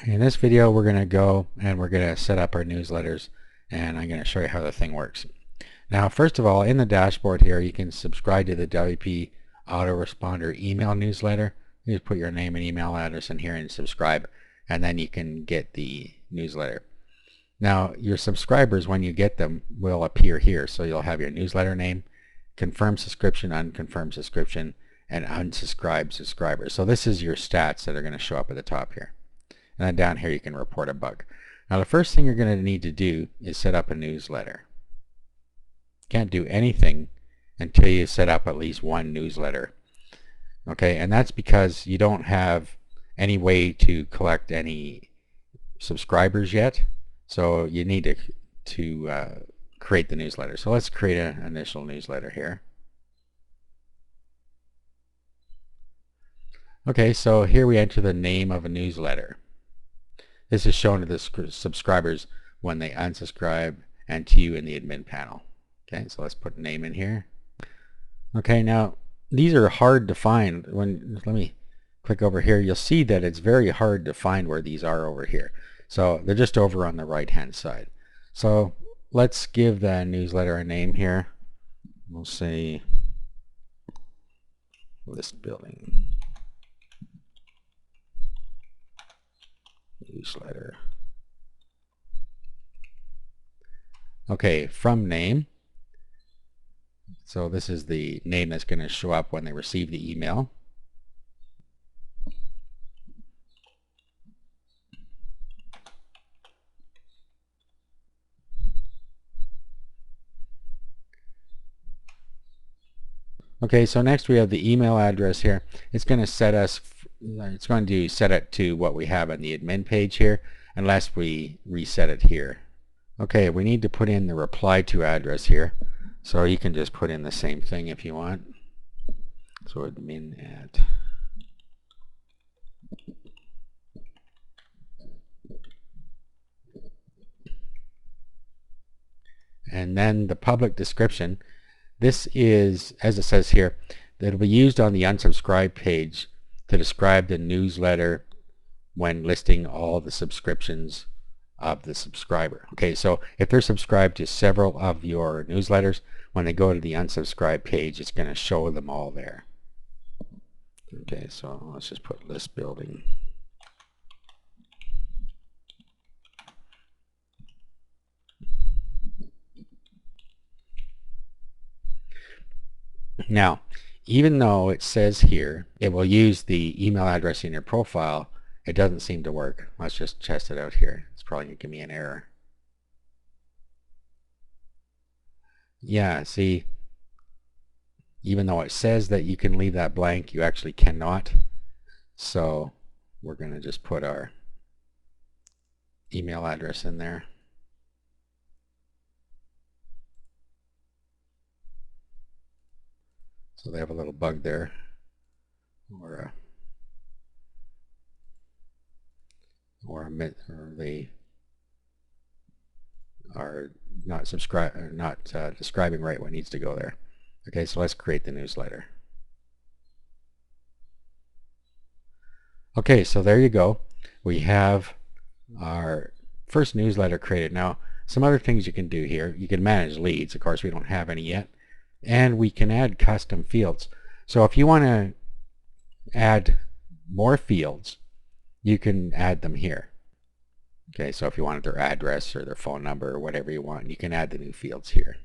In this video, we're going to go and we're going to set up our newsletters, and I'm going to show you how the thing works. Now, first of all, in the dashboard here, you can subscribe to the WP Autoresponder email newsletter. You just put your name and email address in here and subscribe, and then you can get the newsletter. Now, your subscribers, when you get them, will appear here. So you'll have your newsletter name, confirmed subscription, unconfirmed subscription, and unsubscribed subscribers. So this is your stats that are going to show up at the top here. And then down here you can report a bug. Now the first thing you're going to need to do is set up a newsletter. Can't do anything until you set up at least one newsletter. Okay, and that's because you don't have any way to collect any subscribers yet. So you need to create the newsletter. So let's create an initial newsletter here. Okay, so here we enter the name of a newsletter. This is shown to the subscribers when they unsubscribe and to you in the admin panel. Okay, so let's put a name in here. Okay, now these are hard to find. Let me click over here. You'll see that it's very hard to find where these are over here. So they're just over on the right hand side. So let's give the newsletter a name here. We'll say list building newsletter. Okay, from name. So this is the name that's going to show up when they receive the email. Okay, so next we have the email address here. It's going to set it to what we have on the admin page here, unless we reset it here. Okay, we need to put in the reply to address here. So you can just put in the same thing if you want. So admin at and then the public description. This is, as it says here, that it'll be used on the unsubscribe page to describe the newsletter when listing all the subscriptions of the subscriber. Okay, so if they're subscribed to several of your newsletters, when they go to the unsubscribe page, it's going to show them all there. Okay, so let's just put list building. Now, even though it says here it will use the email address in your profile, it doesn't seem to work. Let's just test it out here. It's probably going to give me an error. Yeah, see, even though it says that you can leave that blank, you actually cannot. So we're going to just put our email address in there. So they have a little bug there, or they are not describing right what needs to go there. Okay, so let's create the newsletter. Okay, so there you go. We have our first newsletter created. Now, some other things you can do here. You can manage leads. Of course, we don't have any yet. And we can add custom fields. So if you want to add more fields, you can add them here. Okay, so if you wanted their address or their phone number or whatever you want, you can add the new fields here.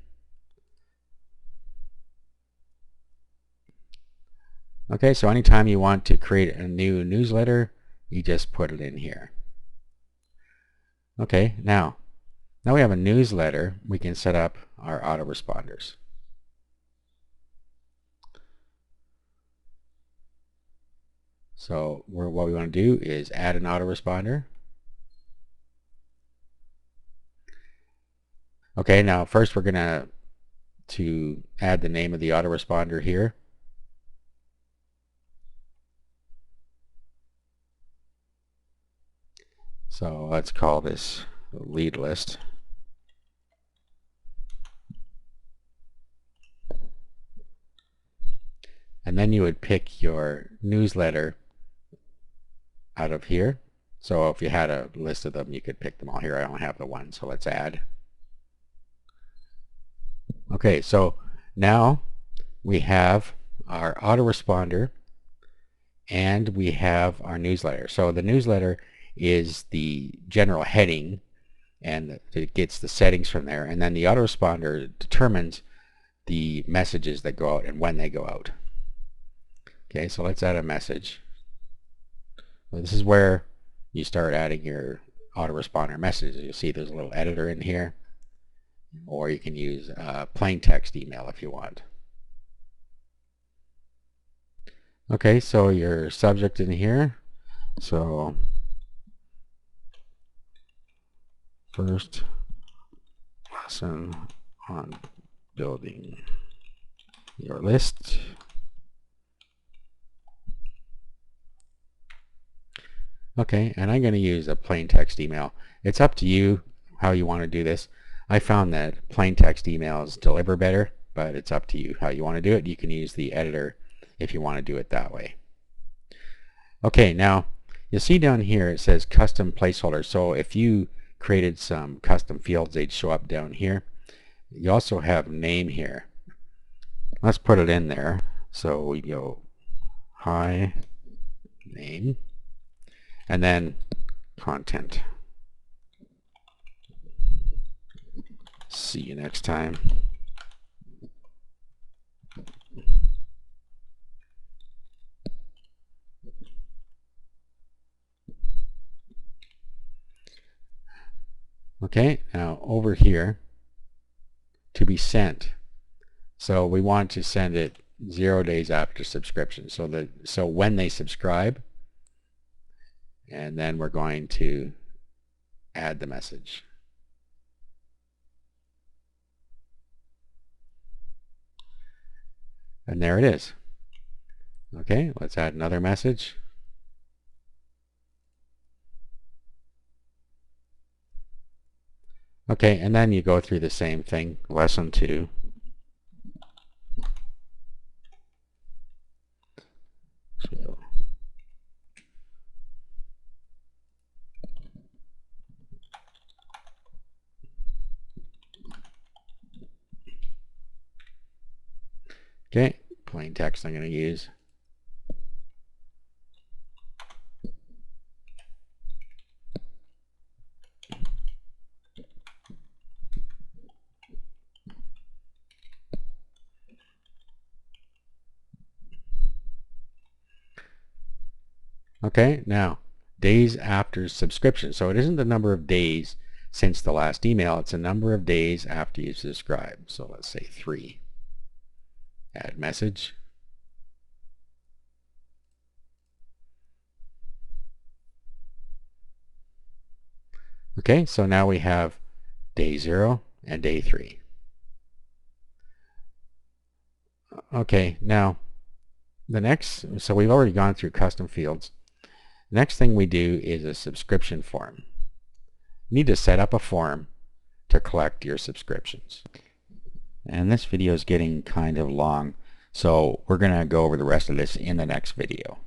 Okay, so anytime you want to create a new newsletter, you just put it in here. Okay, now we have a newsletter. We can set up our autoresponders. So what we want to do is add an autoresponder. Okay, now first we're going to add the name of the autoresponder here. So let's call this lead list. And then you would pick your newsletter out of here. So if you had a list of them, you could pick them all here. I don't have the one, so let's add. Okay, so now we have our autoresponder and we have our newsletter. So the newsletter is the general heading and it gets the settings from there, and then the autoresponder determines the messages that go out and when they go out. Okay, so let's add a message. Well, this is where you start adding your autoresponder messages. You'll see there's a little editor in here, or you can use plain text email if you want. Okay, so your subject in here. So first lesson on building your list. Okay, and I'm going to use a plain text email. It's up to you how you want to do this. I found that plain text emails deliver better, but it's up to you how you want to do it. You can use the editor if you want to do it that way. Okay, now you'll see down here it says custom placeholder. So if you created some custom fields, they'd show up down here. You also have name here. Let's put it in there. So we go hi name and then content. See you next time. Okay, now over here, to be sent. So we want to send it 0 days after subscription. So when they subscribe, and then we're going to add the message. And there it is. Okay, let's add another message. Okay, and then you go through the same thing, lesson 2. So, okay, plain text I'm going to use. Okay, now days after subscription. So it isn't the number of days since the last email, it's a number of days after you subscribe. So let's say 3. Add message. Okay, so now we have day 0 and day 3. Okay, now the next, so we've already gone through custom fields. Next thing we do is a subscription form. You need to set up a form to collect your subscriptions. And this video is getting kind of long, so we're going to go over the rest of this in the next video.